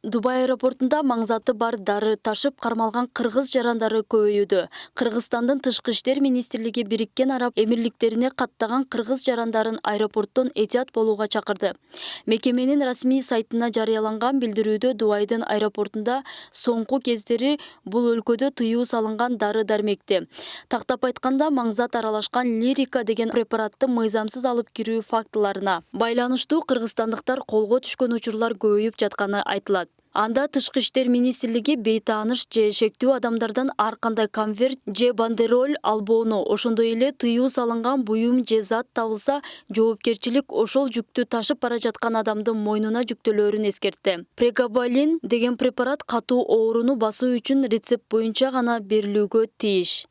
Дубай аэропортунда маңзаты бар дары ташып кармалган кыргыз жарандары көбөйүүдө. Кыргызстандын тышкы иштер министрлиги Бириккен Араб Эмирликтерине каттаган кыргыз жарандарын аэропорттон этият болууга чакырды. Мекеменин расмий сайтына жарыяланган билдирүүдө Дубайдын аэропортунда соңку кездери бул өлкөдө тыюу салынган дары-дармекти, тактап айтканда маңзат аралашкан лирика деген препаратты мыйзамсыз алып кирүү фактыларына байланыштуу кыргызстандыктар колго түшкөн учурлар көбөйүп жатканы айтылат. Анда тышкы иштер министрлиги бейтааныш же шектүү адамдардан ар кандай конверт же бандероль албоону, ошондой эле тыюу салынган буюм же зат табылса жоопкерчилик ошол жүктү ташып бара жаткан адамдын мойнуна жүктөлөөрүн эскертти. Прегабалин деген препарат катуу ооруну басуу үчүн рецепт боюнча гана берилүүгө тийиш.